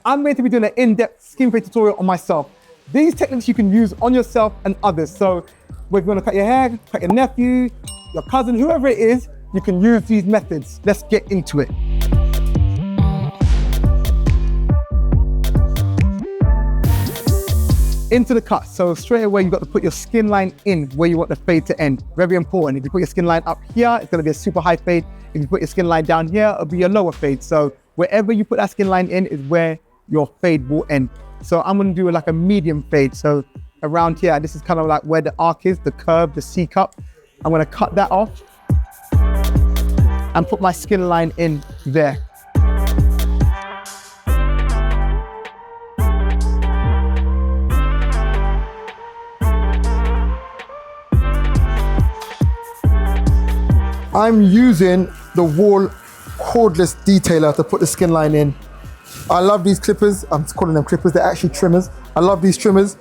I'm going to be doing an in-depth skin fade tutorial on myself. These techniques you can use on yourself and others. So whether you want to cut your hair, cut your nephew, your cousin, whoever it is, you can use these methods. Let's get into it. Into the cut. So straight away, you've got to put your skin line in where you want the fade to end. Very important. If you put your skin line up here, it's going to be a super high fade. If you put your skin line down here, it'll be a lower fade. So wherever you put that skin line in is where your fade will end. So I'm going to do like a medium fade. So around here, this is kind of like where the arc is, the curve, the C cup. I'm going to cut that off and put my skin line in there. I'm using the Wahl cordless detailer to put the skin line in. I love these clippers. I'm calling them clippers. They're actually trimmers. I love these trimmers.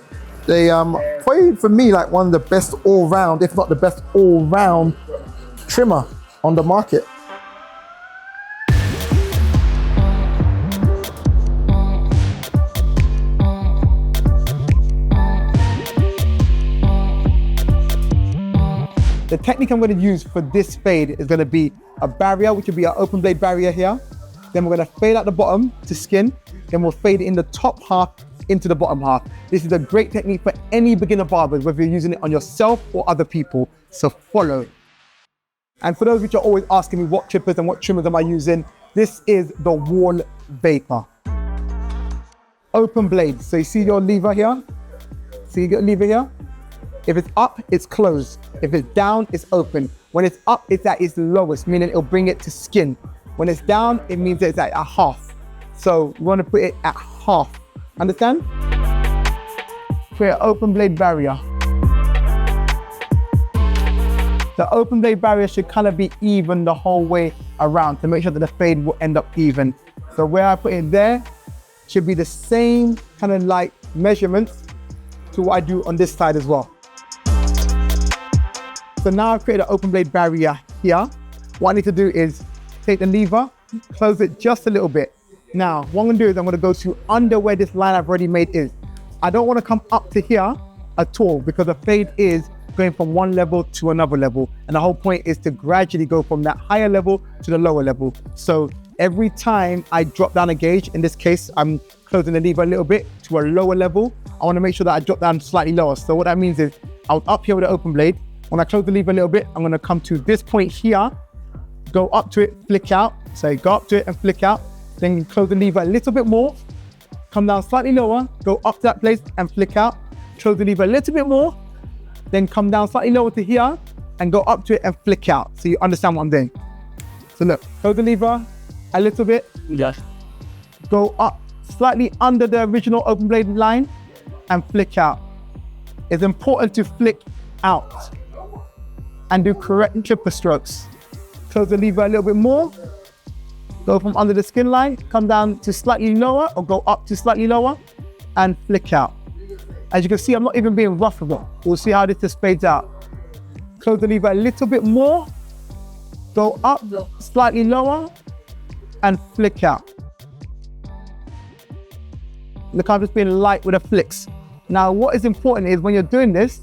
They probably for me like one of the best all-round, if not the best all-round trimmer on the market. The technique I'm going to use for this fade is going to be a barrier, which will be an open blade barrier here. Then we're going to fade out the bottom to skin. Then we'll fade it in the top half into the bottom half. This is a great technique for any beginner barbers, whether you're using it on yourself or other people. So follow. And for those which are always asking me what clippers and what trimmers am I using, this is the Wahl Vapor. Open blade. So you see your lever here? See you got a lever here? If it's up, it's closed. If it's down, it's open. When it's up, it's at its lowest, meaning it'll bring it to skin. When it's down, it means that it's at a half. So you want to put it at half. Understand? Create an open blade barrier. The open blade barrier should kind of be even the whole way around to make sure that the fade will end up even. So where I put it there should be the same kind of like measurements to what I do on this side as well. So now I've created an open blade barrier here. What I need to do is take the lever, close it just a little bit. Now, what I'm gonna do is I'm gonna go to under where this line I've already made is. I don't wanna come up to here at all because the fade is going from one level to another level. And the whole point is to gradually go from that higher level to the lower level. So every time I drop down a gauge, in this case, I'm closing the lever a little bit to a lower level. I wanna make sure that I drop down slightly lower. So what that means is I was up here with the open blade. When I close the lever a little bit, I'm gonna come to this point here, go up to it, flick out. So go up to it and flick out. Then close the lever a little bit more, come down slightly lower, go up to that place and flick out. Close the lever a little bit more, then come down slightly lower to here and go up to it and flick out. So you understand what I'm doing. So look, close the lever a little bit. Yes. Go up slightly under the original open blade line and flick out. It's important to flick out and do correct clipper strokes. Close the lever a little bit more, go from under the skin line, come down to slightly lower or go up to slightly lower and flick out. As you can see, I'm not even being rough with it. We'll see how this just fades out. Close the lever a little bit more, go up slightly lower and flick out. Look, I'm just being light with the flicks. Now, what is important is when you're doing this,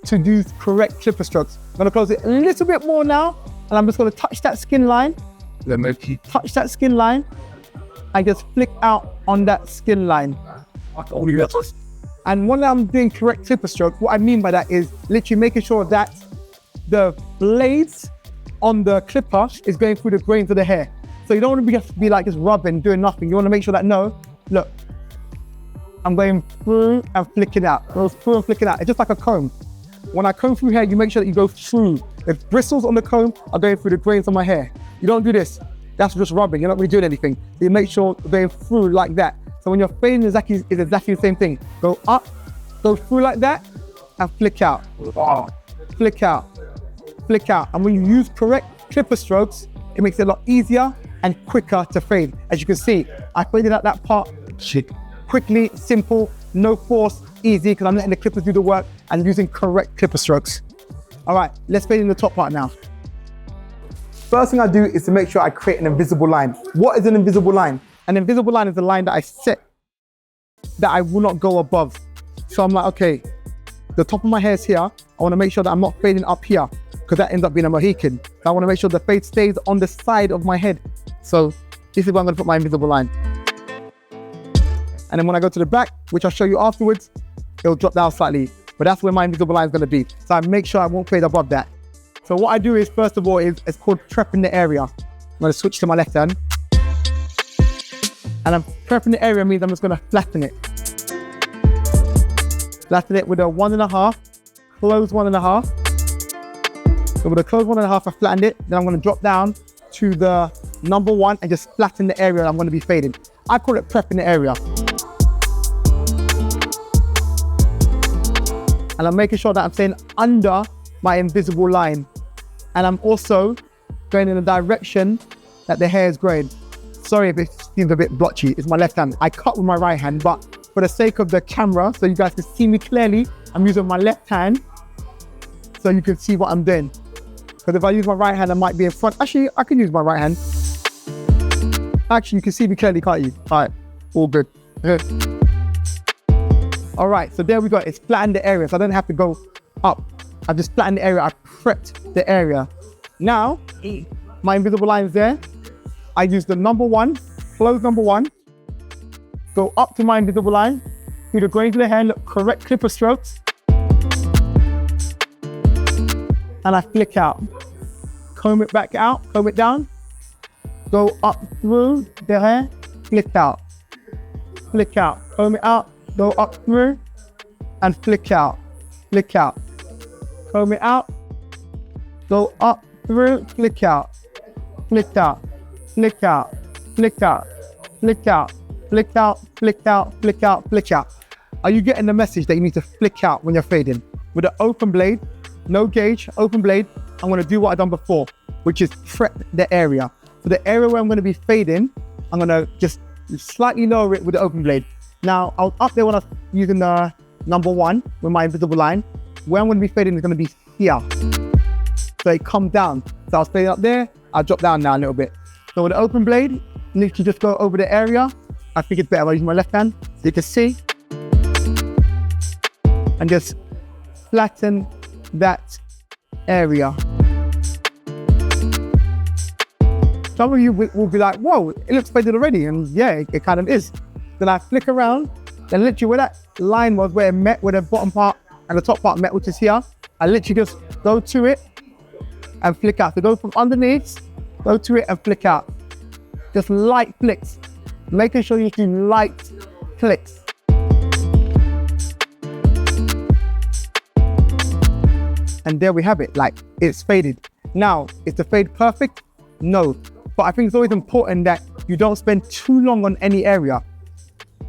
to do correct clipper strokes. I'm gonna close it a little bit more now, and I'm just gonna touch that skin line, touch that skin line, and just flick out on that skin line. And when I'm doing correct clipper strokes, what I mean by that is literally making sure that the blades on the clipper is going through the grains of the hair. So you don't want to be like just rubbing, doing nothing. You want to make sure that no, look, I'm going through and flicking out. Goes through and flicking out. It's just like a comb. When I comb through hair, you make sure that you go through. If bristles on the comb are going through the grains of my hair, you don't do this. That's just rubbing. You're not really doing anything. So you make sure you're going through like that. So when you're fading, is exactly the same thing. Go up, go through like that, and flick out. Flick out, flick out. And when you use correct clipper strokes, it makes it a lot easier and quicker to fade. As you can see, I faded out that part quickly, simple, no force, easy, because I'm letting the clippers do the work and using correct clipper strokes. All right, let's fade in the top part now. First thing I do is to make sure I create an invisible line. What is an invisible line? An invisible line is the line that I set that I will not go above. So I'm like, okay, the top of my hair is here. I want to make sure that I'm not fading up here because that ends up being a Mohican. I want to make sure the fade stays on the side of my head. So this is where I'm going to put my invisible line. And then when I go to the back, which I'll show you afterwards, it'll drop down slightly. But that's where my invisible line is going to be. So I make sure I won't fade above that. So what I do is, first of all, it's called prepping the area. I'm going to switch to my left hand. And I'm prepping the area means I'm just going to flatten it. Flatten it with a 1.5, close 1.5. So with a close 1.5, I flattened it. Then I'm going to drop down to the number 1 and just flatten the area I'm going to be fading. I call it prepping the area. And I'm making sure that I'm staying under my invisible line. And I'm also going in the direction that the hair is growing. Sorry if it seems a bit blotchy, it's my left hand. I cut with my right hand, but for the sake of the camera, so you guys can see me clearly, I'm using my left hand so you can see what I'm doing. Because if I use my right hand, I might be in front. Actually, I can use my right hand. Actually, you can see me clearly, can't you? All right, all good. All right, so there we go. It's flattened the area, so I don't have to go up. I've just flattened the area. I prepped the area. Now, my invisible line is there. I use the number 1, close number 1, go up to my invisible line, do the grain to the hair, look correct clipper strokes, and I flick out. Comb it back out, comb it down, go up through the hair, flick out, comb it out, go up through, and flick out, comb it out, go up through, flick out, flick out, flick out, flick out, flick out, flick out, flick out, flick out, flick out. Are you getting the message that you need to flick out when you're fading? With an open blade, no gauge, open blade, I'm going to do what I've done before, which is prep the area. For the area where I'm going to be fading, I'm going to just slightly lower it with the open blade. Now, I was up there when I was using the number 1 with my invisible line. Where I'm going to be fading is going to be here. So it comes down. So I was fading up there, I'll drop down now a little bit. So with the open blade, literally just go over the area. I think it's better if I use my left hand, so you can see. And just flatten that area. Some of you will be like, whoa, it looks faded already. And yeah, it kind of is. Then I flick around, then literally where that line was, where it met, where the bottom part and the top part met, which is here, I literally just go to it and flick out. So go from underneath, go to it and flick out. Just light flicks. Making sure you do light flicks. And there we have it, like it's faded. Now, is the fade perfect? No. But I think it's always important that you don't spend too long on any area.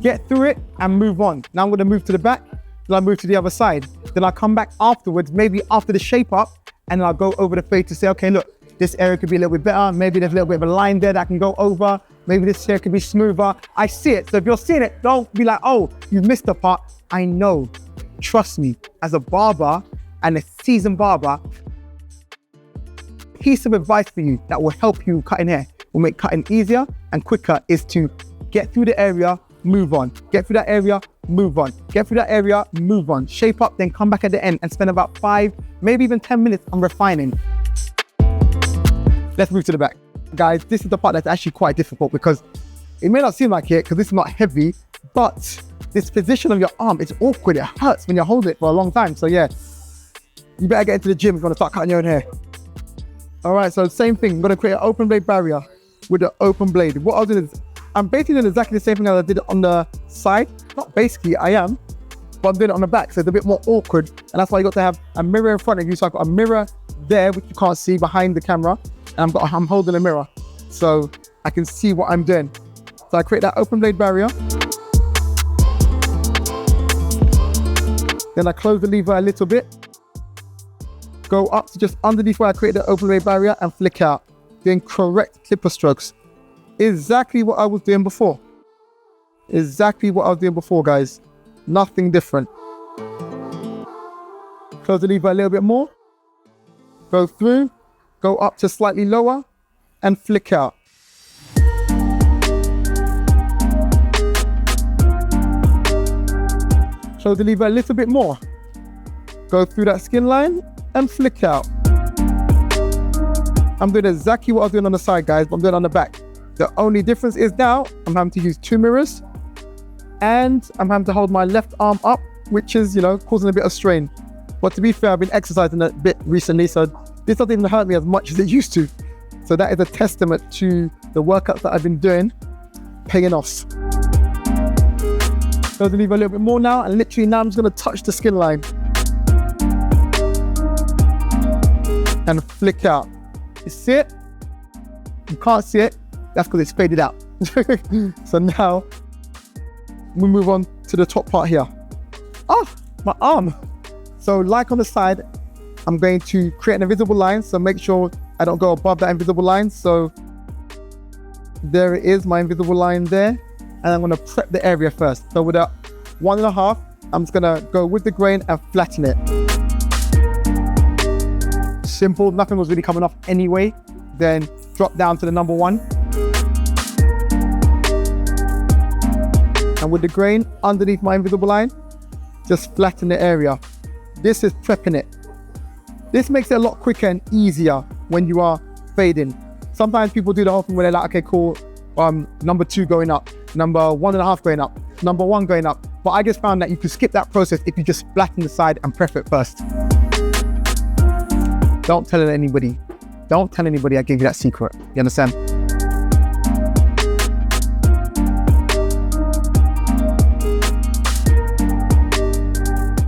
Get through it and move on. Now I'm going to move to the back, then I'll move to the other side. Then I'll come back afterwards, maybe after the shape up, and I'll go over the fade to say, okay, look, this area could be a little bit better. Maybe there's a little bit of a line there that I can go over. Maybe this hair could be smoother. I see it. So if you're seeing it, don't be like, oh, you've missed a part. I know. Trust me, as a barber and a seasoned barber, piece of advice for you that will help you cutting hair, will make cutting easier and quicker, is to get through the area, move on. Get through that area, move on. Get through that area, move on. Shape up, then come back at the end and spend about 5, maybe even 10 minutes on refining. Let's move to the back. Guys, this is the part that's actually quite difficult because it may not seem like it because this is not heavy, but this position of your arm, it's awkward. It hurts when you're holding it for a long time. So yeah, you better get into the gym if you want to start cutting your own hair. All right, so same thing. I'm going to create an open blade barrier with the open blade. What I'll do is, I'm basically doing exactly the same thing as I did on the side. Not basically, I am, but I'm doing it on the back, so it's a bit more awkward. And that's why you got to have a mirror in front of you. So I've got a mirror there, which you can't see behind the camera. And I'm holding a mirror, so I can see what I'm doing. So I create that open blade barrier. Then I close the lever a little bit. Go up to just underneath where I created the open blade barrier and flick out. Doing correct clipper strokes. Exactly what I was doing before. Exactly what I was doing before, guys. Nothing different. Close the lever a little bit more. Go through. Go up to slightly lower and flick out. Close the lever a little bit more. Go through that skin line and flick out. I'm doing exactly what I was doing on the side, guys, but I'm doing it on the back. The only difference is now I'm having to use 2 mirrors and I'm having to hold my left arm up, which is, causing a bit of strain. But to be fair, I've been exercising a bit recently, so this doesn't even hurt me as much as it used to. So that is a testament to the workouts that I've been doing paying off. Go to leave a little bit more now, and literally now I'm just going to touch the skin line and flick out. You see it? You can't see it. That's because it's faded out. So now we move on to the top part here. Oh, my arm. So like on the side, I'm going to create an invisible line. So make sure I don't go above that invisible line. So there it is, my invisible line there. And I'm going to prep the area first. So with a 1.5, I'm just going to go with the grain and flatten it. Simple, nothing was really coming off anyway. Then drop down to the number 1. And with the grain underneath my invisible line, just flatten the area. This is prepping it. This makes it a lot quicker and easier when you are fading. Sometimes people do the whole thing where they're like, okay, cool, number 2 going up, number 1.5 going up, number 1 going up. But I just found that you could skip that process if you just flatten the side and prep it first. Don't tell anybody. Don't tell anybody I gave you that secret. You understand?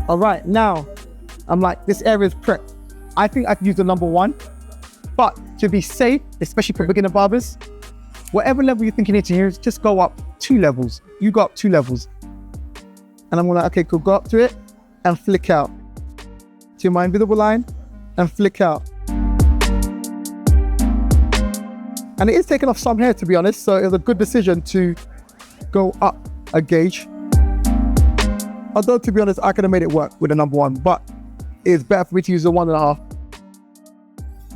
All right, now I'm like, this area is prepped. I think I can use the number 1, but to be safe, especially for beginner barbers, whatever level you think you need to use, just go up 2 levels. You go up 2 levels. And I'm gonna, okay, cool, go up to it and flick out. To my invisible line and flick out. And it is taking off some hair, to be honest, so it was a good decision to go up a gauge. Although, to be honest, I could have made it work with the number 1, but it's better for me to use the 1.5.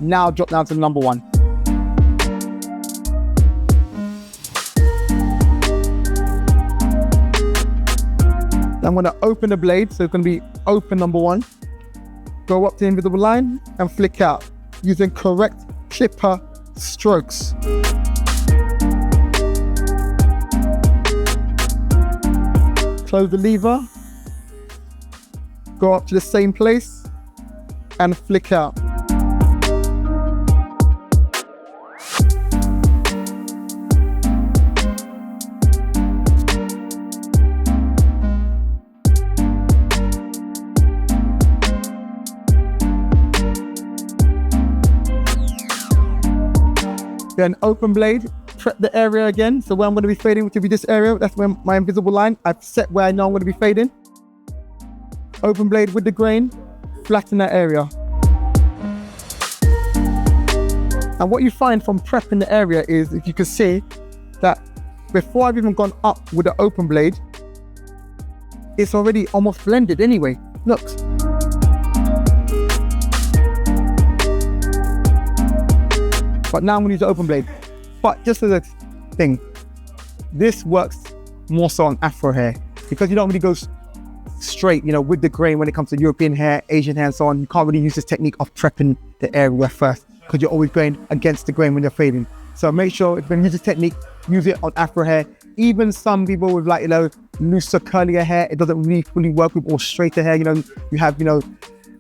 Now drop down to the number 1. I'm going to open the blade, so it's going to be open number 1. Go up to the invisible line and flick out using correct clipper strokes. Close the lever. Go up to the same place and flick out. Then open blade, prep the area again. So where I'm going to be fading, which will be this area, that's where my invisible line, I've set where I know I'm going to be fading. Open blade with the grain, flatten that area. And what you find from prepping the area is, if you can see, that before I've even gone up with the open blade, it's already almost blended anyway. Look. But now I'm going to use the open blade. But just as a thing, this works more so on Afro hair, because you don't really go straight, with the grain when it comes to European hair, Asian hair and so on. You can't really use this technique of prepping the area first, because you're always going against the grain when you're fading. So make sure if you're going to use this technique, use it on Afro hair. Even some people with looser, curlier hair, it doesn't really fully work with all straighter hair. You have,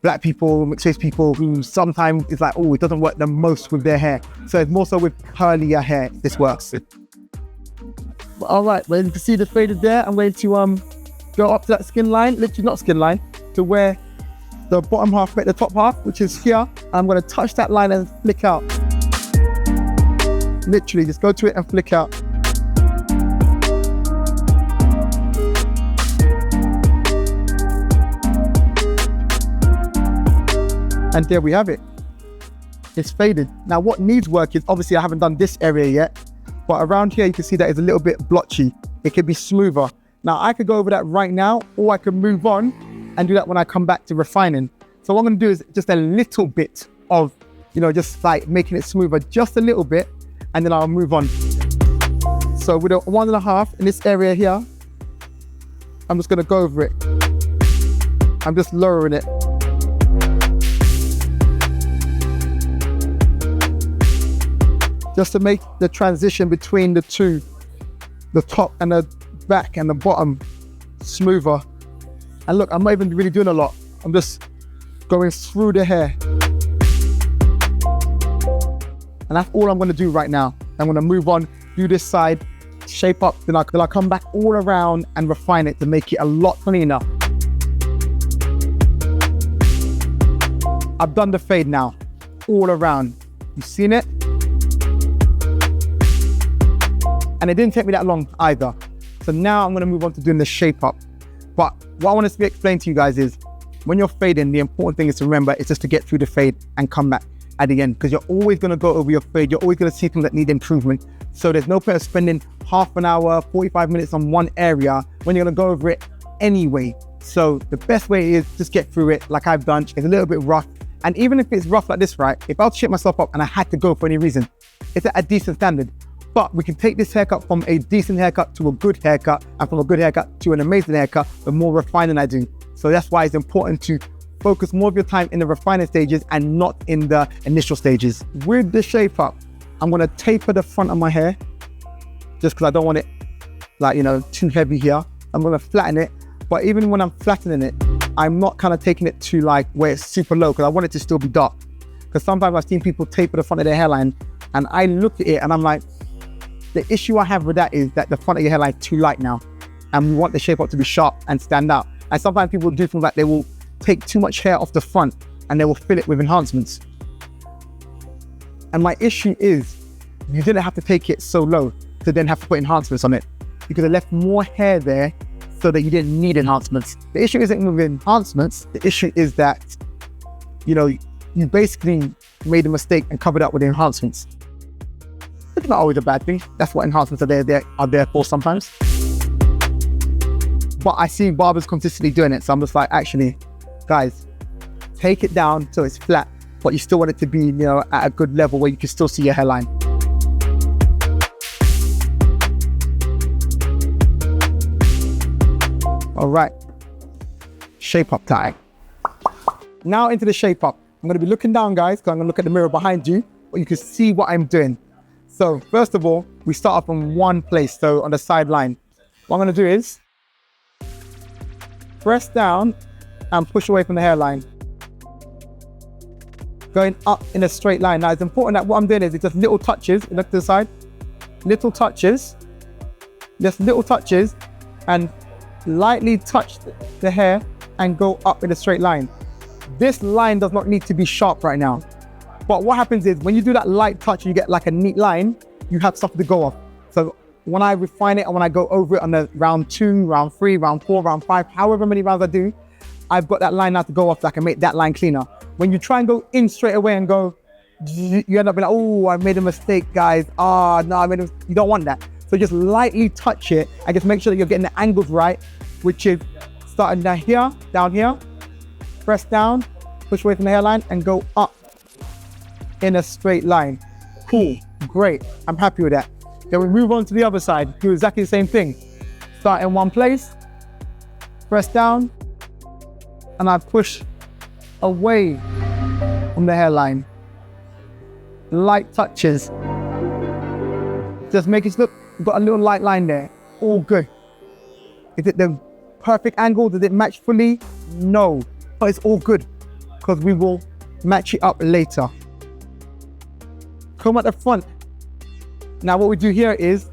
black people, mixed race people who sometimes it's like, oh, it doesn't work the most with their hair. So it's more so with curlier hair, this works. All right, well, you can see the faded there. I'm going to go up to that skin line, literally not skin line, to where the bottom half met the top half, which is here. I'm going to touch that line and flick out. Literally, just go to it and flick out. And there we have it. It's faded. Now what needs work is, obviously I haven't done this area yet, but around here you can see that it's a little bit blotchy. It could be smoother. Now I could go over that right now, or I could move on and do that when I come back to refining. So what I'm gonna do is just a little bit of, just like making it smoother just a little bit, and then I'll move on. So with a 1.5 in this area here, I'm just gonna go over it. I'm just lowering it. Just to make the transition between the two, the top and the back and the bottom, smoother. And look, I'm not even really doing a lot. I'm just going through the hair. And that's all I'm gonna do right now. I'm gonna move on, do this side, shape up, then I'll come back all around and refine it to make it a lot cleaner. I've done the fade now, all around. You've seen it? And it didn't take me that long either. So now I'm gonna move on to doing the shape up. But what I want to explain to you guys is, when you're fading, the important thing is to remember is just to get through the fade and come back at the end, because you're always gonna go over your fade. You're always gonna see things that need improvement. So there's no point of spending half an hour, 45 minutes on one area when you're gonna go over it anyway. So the best way is just get through it like I've done. It's a little bit rough. And even if it's rough like this, right? If I was to shape myself up and I had to go for any reason, it's at a decent standard. But we can take this haircut from a decent haircut to a good haircut, and from a good haircut to an amazing haircut, the more refining I do. So that's why it's important to focus more of your time in the refining stages and not in the initial stages. With the shape up, I'm gonna taper the front of my hair, just because I don't want it like, too heavy here. I'm gonna flatten it, but even when I'm flattening it, I'm not kind of taking it to like where it's super low, because I want it to still be dark. Because sometimes I've seen people taper the front of their hairline, and I look at it and I'm like, the issue I have with that is that the front of your hairline is too light now, and we want the shape up to be sharp and stand out. And sometimes people do things like they will take too much hair off the front and they will fill it with enhancements. And my issue is, you didn't have to take it so low to then have to put enhancements on it. You could have left more hair there so that you didn't need enhancements. The issue isn't with enhancements. The issue is that, you basically made a mistake and covered up with the enhancements. It's not always a bad thing. That's what enhancements are there for sometimes. But I see barbers consistently doing it. So I'm just like, actually, guys, take it down so it's flat, but you still want it to be, at a good level where you can still see your hairline. All right, shape up time. Now into the shape up. I'm gonna be looking down, guys, because I'm gonna look at the mirror behind you, but you can see what I'm doing. So first of all, we start off from one place, so on the sideline. What I'm gonna do is press down and push away from the hairline. Going up in a straight line. Now it's important that what I'm doing is it's just little touches, look to the side, little touches, just little touches, and lightly touch the hair and go up in a straight line. This line does not need to be sharp right now. But what happens is when you do that light touch, you get like a neat line, you have something to go off. So when I refine it and when I go over it on the round 2, round 3, round 4, round 5, however many rounds I do, I've got that line now to go off so I can make that line cleaner. When you try and go in straight away and go, you end up being like, oh, I made a mistake, guys. You don't want that. So just lightly touch it and just make sure that you're getting the angles right, which is starting down here, press down, push away from the hairline and go up in a straight line. Cool, great, I'm happy with that. Then we move on to the other side, do exactly the same thing. Start in one place, press down, and I push away from the hairline. Light touches. Just make it look, you've got a little light line there, all good. Is it the perfect angle? Does it match fully? No, but it's all good because we will match it up later. Comb at the front. Now what we do here is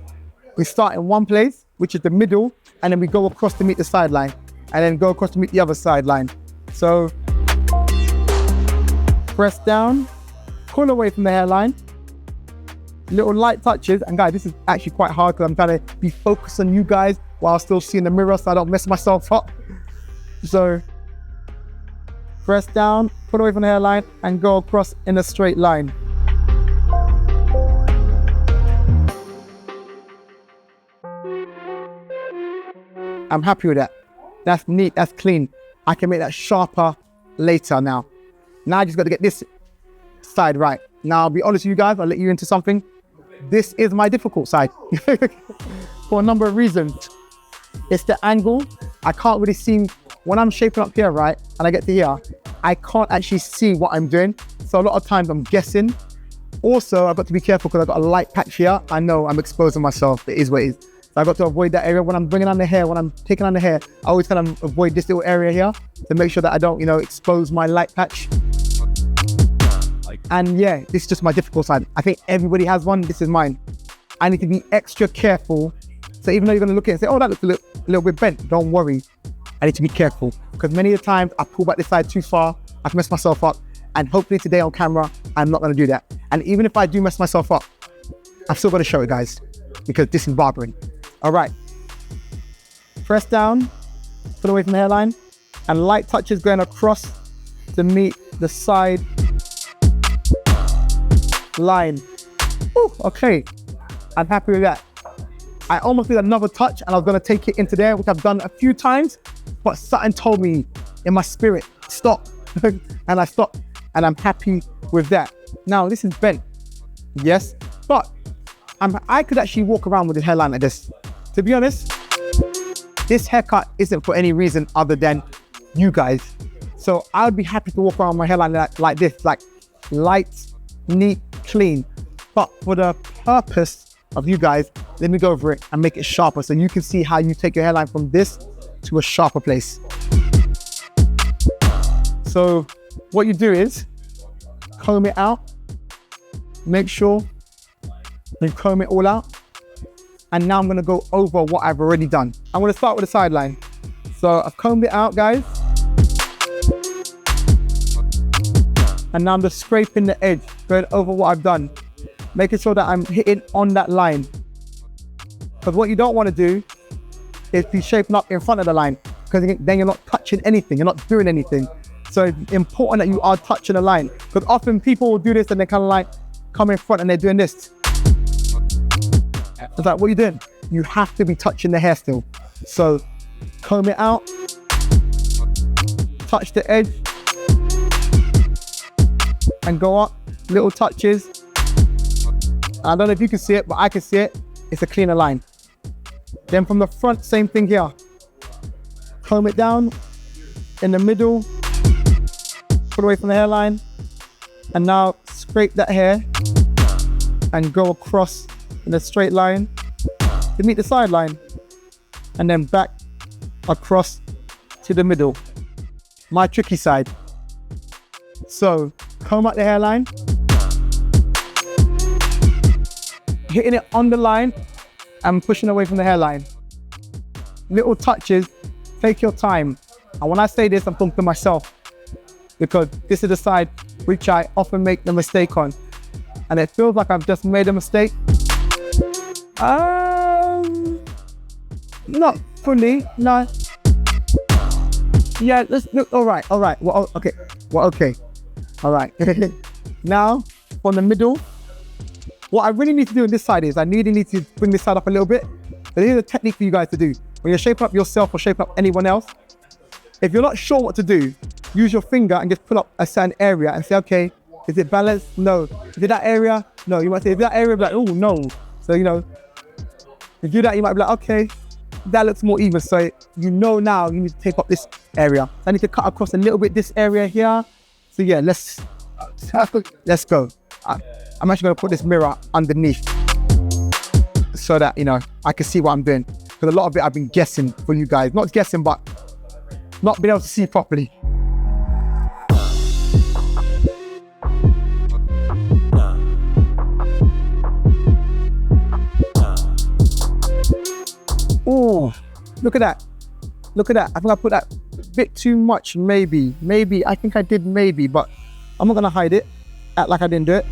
we start in one place, which is the middle, and then we go across to meet the sideline, and then go across to meet the other sideline. So press down, pull away from the hairline, little light touches. And guys, this is actually quite hard because I'm trying to be focused on you guys while still seeing the mirror so I don't mess myself up. So press down, pull away from the hairline and go across in a straight line. I'm happy with that. That's neat, that's clean. I can make that sharper later now. Now I just got to get this side right. Now I'll be honest with you guys, I'll let you into something. This is my difficult side for a number of reasons. It's the angle. I can't really see when I'm shaping up here, right, and I get to here, I can't actually see what I'm doing. So a lot of times I'm guessing. Also, I've got to be careful because I've got a light patch here. I know I'm exposing myself. It is what it is. So I've got to avoid that area. When I'm bringing on the hair, when I'm taking on the hair, I always kind of avoid this little area here to make sure that I don't, expose my light patch. And yeah, this is just my difficult side. I think everybody has one. This is mine. I need to be extra careful. So even though you're going to look at it and say, oh, that looks a little bit bent, don't worry. I need to be careful because many of the times I pull back this side too far, I can mess myself up. And hopefully today on camera, I'm not going to do that. And even if I do mess myself up, I've still got to show it, guys, because this is barbering. All right. Press down, put away from the hairline, and light touches going across to meet the side line. Ooh, okay. I'm happy with that. I almost did another touch and I was going to take it into there, which I've done a few times, but something told me in my spirit, stop. And I stopped. And I'm happy with that. Now, this is bent, yes, but I could actually walk around with the hairline like this. To be honest, this haircut isn't for any reason other than you guys. So I would be happy to walk around with my hairline like this, like light, neat, clean. But for the purpose of you guys, let me go over it and make it sharper so you can see how you take your hairline from this to a sharper place. So what you do is comb it out, make sure you comb it all out. And now I'm gonna go over what I've already done. I'm gonna start with the sideline. So I've combed it out, guys. And now I'm just scraping the edge, going over what I've done, making sure that I'm hitting on that line. Because what you don't wanna do is be shaping up in front of the line, because then you're not touching anything, you're not doing anything. So it's important that you are touching the line, because often people will do this and they kind of like come in front and they're doing this. It's like, what are you doing? You have to be touching the hair still. So comb it out, touch the edge, and go up, little touches. And I don't know if you can see it, but I can see it. It's a cleaner line. Then from the front, same thing here. Comb it down, in the middle, put away from the hairline, and now scrape that hair and go across in a straight line to meet the sideline, and then back across to the middle. My tricky side. So comb out the hairline, hitting it on the line and pushing away from the hairline. Little touches, take your time. And when I say this, I'm talking to myself, because this is the side which I often make the mistake on. And it feels like I've just made a mistake. Not fully, no. Yeah, let's look, all right. Well, okay. All right. Now, from the middle, what I really need to do on this side is I need to bring this side up a little bit. But here's a technique for you guys to do. When you're shaping up yourself or shaping up anyone else, if you're not sure what to do, use your finger and just pull up a certain area and say, okay, is it balanced? No. Is it that area? No. You might say, is that area? Be like, oh, no. So, if you do that, you might be like, okay, that looks more even. So now you need to take up this area. I need to cut across a little bit this area here. So yeah, let's go. I'm actually gonna put this mirror underneath so that, I can see what I'm doing. Because a lot of it I've been guessing for you guys. Not guessing, but not being able to see properly. Oh, look at that. I think I put that a bit too much, maybe. I think I did maybe, but I'm not gonna hide it, act like I didn't do it.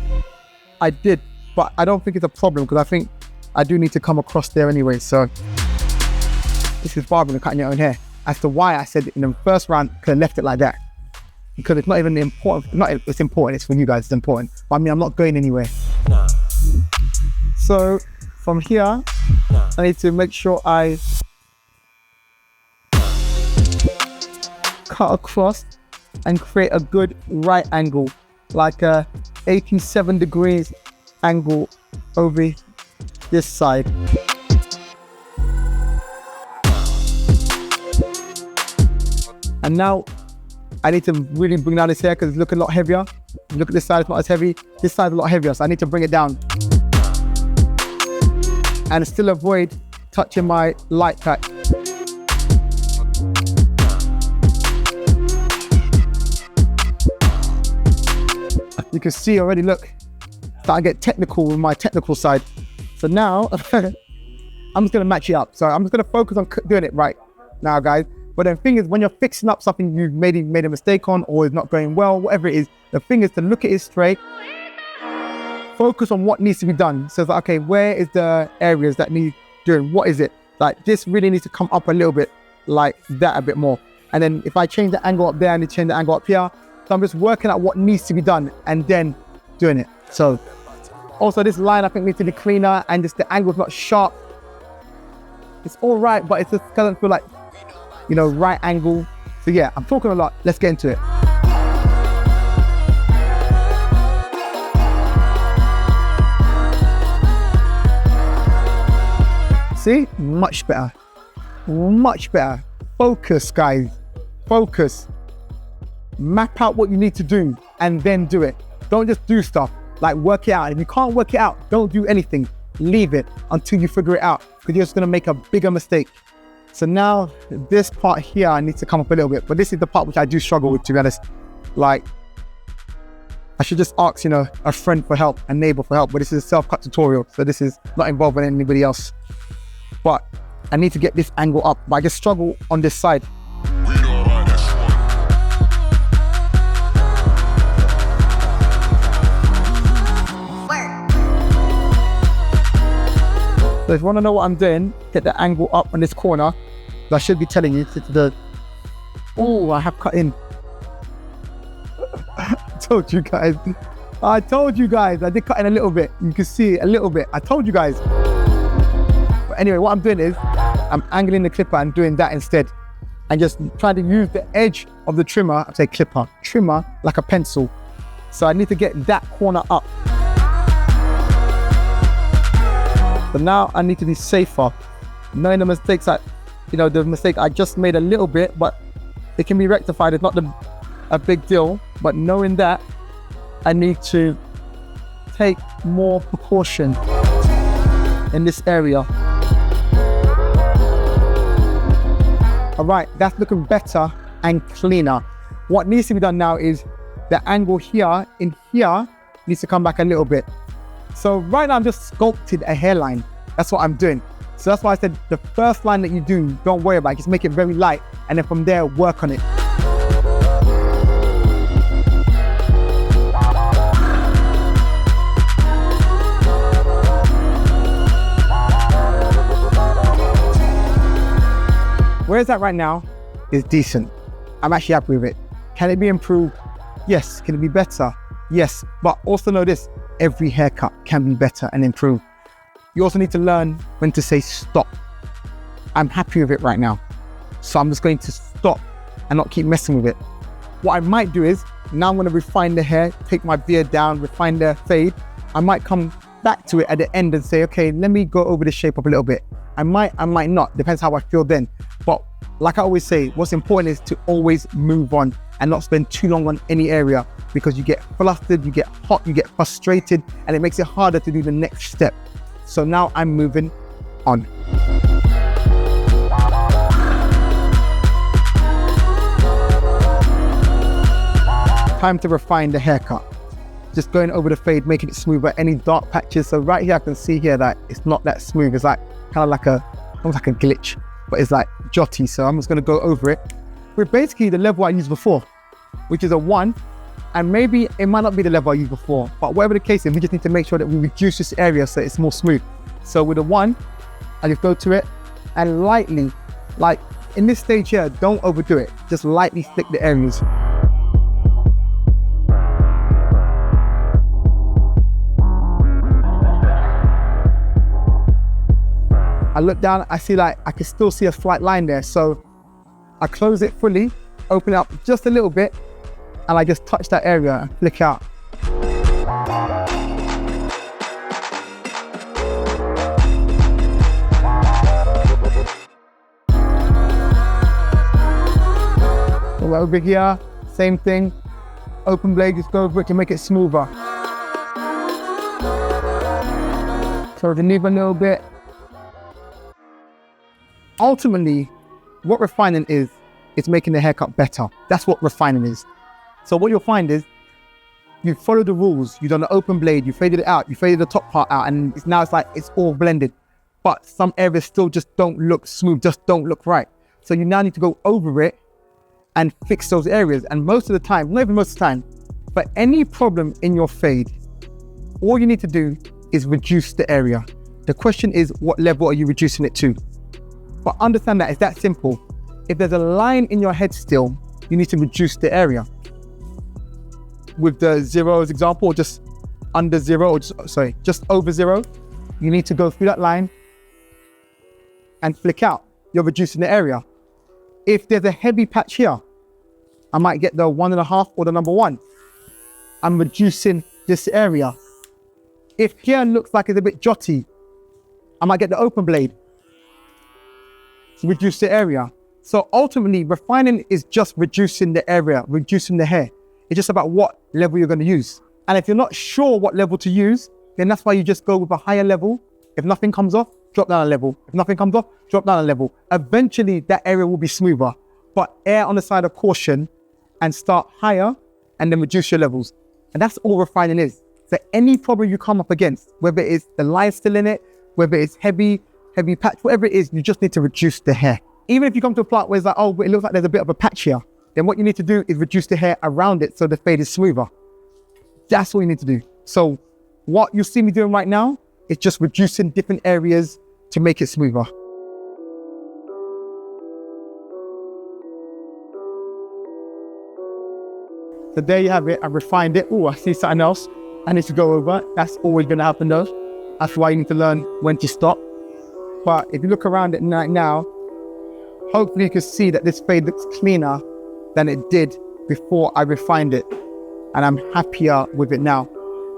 I did, but I don't think it's a problem because I think I do need to come across there anyway. So this is barbering and cutting your own hair. As to why I said in the first round, I could have left it like that. Because it's not even important, it's important, it's for you guys, it's important. But I mean, I'm not going anywhere. No. So from here, I need to make sure I cut across and create a good right angle, like a 87 degrees angle over this side. And now I need to really bring down this hair because it's looking a lot heavier. Look at this side, it's not as heavy. This side's a lot heavier, so I need to bring it down. And still avoid touching my light patch. You can see already, look, starting to get technical with my technical side. So now, I'm just gonna match it up. So I'm just gonna focus on doing it right now, guys. But the thing is, when you're fixing up something you've made a mistake on or is not going well, whatever it is, the thing is to look at it straight, focus on what needs to be done. So it's like, okay, where is the areas that need doing? What is it? Like this really needs to come up a little bit like that a bit more. And then if I change the angle up there, I need to change the angle up here. So I'm just working out what needs to be done and then doing it. So also this line I think needs to be cleaner and just the angle's not sharp. It's all right, but it just doesn't feel like, you know, right angle. So yeah, I'm talking a lot. Let's get into it. See, much better, much better. Focus, guys, focus. Map out what you need to do and then do it. Don't just do stuff, like work it out. If you can't work it out, don't do anything. Leave it until you figure it out because you're just gonna make a bigger mistake. So now this part here needs to come up a little bit, but this is the part which I do struggle with, to be honest. Like, I should just ask, you know, a friend for help, a neighbor for help, but this is a self-cut tutorial, so this is not involving anybody else. But I need to get this angle up, but I just struggle on this side. So if you want to know what I'm doing, get the angle up on this corner. I should be telling you oh, I have cut in. I told you guys, I did cut in a little bit. You can see a little bit, I told you guys. But anyway, what I'm doing is, I'm angling the clipper and doing that instead. And just trying to use the edge of the trimmer, I say trimmer like a pencil. So I need to get that corner up. But now I need to be safer, knowing the mistakes the mistake I just made a little bit, but it can be rectified. It's not a big deal, but knowing that, I need to take more precaution in this area. All right, that's looking better and cleaner. What needs to be done now is the angle here, in here, needs to come back a little bit. So right now I'm just sculpted a hairline. That's what I'm doing. So that's why I said the first line that you do, don't worry about it. Just make it very light. And then from there, work on it. Where it's at right now is decent. I'm actually happy with it. Can it be improved? Yes. Can it be better? Yes. But also know this, every haircut can be better and improved. You also need to learn when to say stop. I'm happy with it right now. So I'm just going to stop and not keep messing with it. What I might do is, now I'm going to refine the hair, take my beard down, refine the fade. I might come back to it at the end and say, okay, let me go over the shape up a little bit. I might not, depends how I feel then. But like I always say, what's important is to always move on and not spend too long on any area, because you get flustered, you get hot, you get frustrated, and it makes it harder to do the next step. So now I'm moving on. Time to refine the haircut. Just going over the fade, making it smoother, any dark patches. So right here, I can see here that it's not that smooth. It's like kind of like almost like a glitch, but it's like jotty. So I'm just gonna go over it with basically the level I used before, which is a 1. And maybe it might not be the level I used before, but whatever the case is, we just need to make sure that we reduce this area so it's more smooth. So with a 1, I just go to it and lightly, like in this stage here, don't overdo it. Just lightly flick the areas. I look down, I see like, I can still see a slight line there. So I close it fully, open it up just a little bit, and I just touch that area and flick out. So over here, same thing. Open blade, just go over it to make it smoother. So remove a little bit. Ultimately, what refining is making the haircut better. That's what refining is. So what you'll find is, you follow the rules, you've done the open blade, you faded it out, you faded the top part out, and now it's like it's all blended. But some areas still just don't look smooth, just don't look right. So you now need to go over it and fix those areas. And most of the time, not even most of the time, for any problem in your fade, all you need to do is reduce the area. The question is, what level are you reducing it to? But understand that it's that simple. If there's a line in your head still, you need to reduce the area. With the 0 as example, or just under 0, or just over 0, you need to go through that line and flick out. You're reducing the area. If there's a heavy patch here, I might get the 1.5 or the number 1. I'm reducing this area. If here looks like it's a bit jotty, I might get the open blade to reduce the area. So ultimately, refining is just reducing the area, reducing the hair. It's just about what level you're going to use. And if you're not sure what level to use, then that's why you just go with a higher level. If nothing comes off, drop down a level. If nothing comes off, drop down a level. Eventually, that area will be smoother. But err on the side of caution and start higher and then reduce your levels. And that's all refining is. So any problem you come up against, whether it's the line still in it, whether it's heavy patch, whatever it is, you just need to reduce the hair. Even if you come to a part where it's like, oh, but it looks like there's a bit of a patch here, then what you need to do is reduce the hair around it so the fade is smoother. That's what you need to do. So what you see me doing right now is just reducing different areas to make it smoother. So there you have it. I refined it. Oh, I see something else I need to go over. That's always going to happen though. That's why you need to learn when to stop. But if you look around it right now, hopefully you can see that this fade looks cleaner than it did before I refined it. And I'm happier with it now.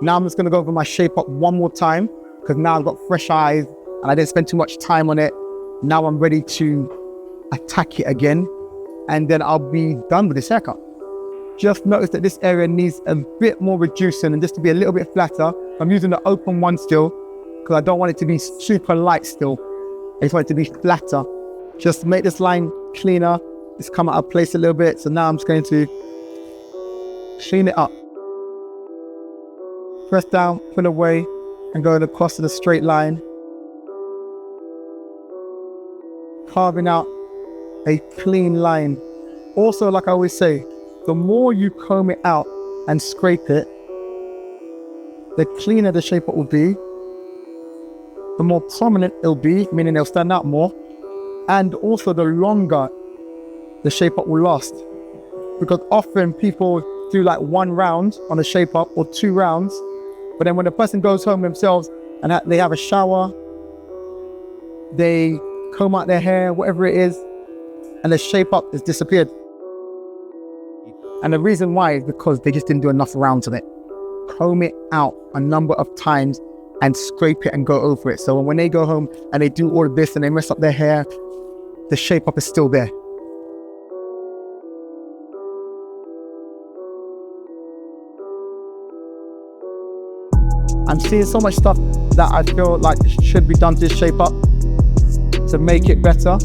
Now I'm just going to go over my shape up one more time because now I've got fresh eyes and I didn't spend too much time on it. Now I'm ready to attack it again and then I'll be done with this haircut. Just notice that this area needs a bit more reducing and just to be a little bit flatter. I'm using the open one still because I don't want it to be super light still. I just want it to be flatter. Just to make this line cleaner. It's come out of place a little bit. So now I'm just going to clean it up. Press down, pull away, and go across to the straight line. Carving out a clean line. Also, like I always say, the more you comb it out and scrape it, the cleaner the shape up will be, the more prominent it'll be, meaning it'll stand out more, and also the longer the shape up will last. Because often people do like 1 round on a shape up or 2 rounds, but then when the person goes home themselves and they have a shower, they comb out their hair, whatever it is, and the shape up has disappeared. And the reason why is because they just didn't do enough rounds of it. Comb it out a number of times and scrape it and go over it. So when they go home and they do all of this and they mess up their hair, the shape up is still there. I'm seeing so much stuff that I feel like should be done to this shape up to make it better.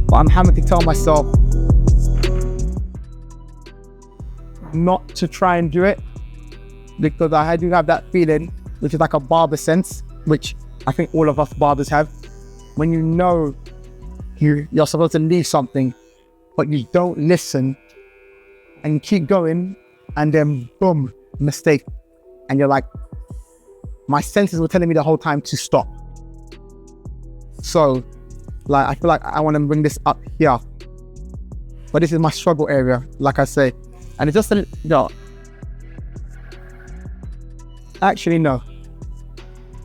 But I'm having to tell myself not to try and do it because I do have that feeling, which is like a barber sense, which I think all of us barbers have. When you know you're supposed to leave something, but you don't listen and you keep going and then boom, mistake. And you're like, my senses were telling me the whole time to stop. So like, I feel like I want to bring this up here, but this is my struggle area, like I say. And it's just a, no. Actually, no.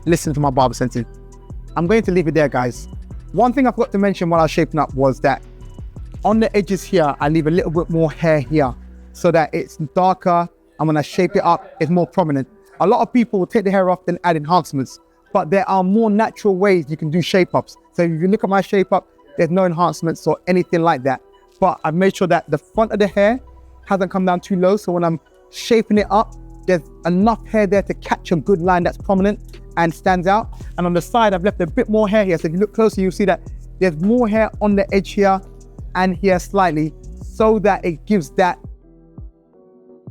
Listen to my barber senses. I'm going to leave it there, guys. One thing I forgot to mention while I was shaping up was that on the edges here, I leave a little bit more hair here so that it's darker. And when I shape it up, it's more prominent. A lot of people will take the hair off and add enhancements, but there are more natural ways you can do shape ups. So if you look at my shape up, there's no enhancements or anything like that. but I've made sure that the front of the hair hasn't come down too low. So when I'm shaping it up, there's enough hair there to catch a good line that's prominent and stands out. And on the side, I've left a bit more hair here. So if you look closer, you'll see that there's more hair on the edge here and here slightly, so that it gives that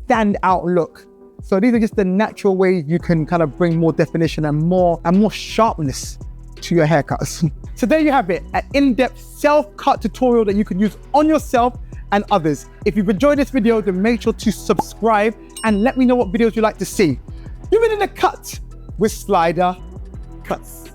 standout look. So these are just the natural ways you can kind of bring more definition and more sharpness to your haircuts. So there you have it, an in-depth self-cut tutorial that you can use on yourself and others. If you've enjoyed this video, then make sure to subscribe and let me know what videos you'd like to see. You've been in the cut with SliderCuts.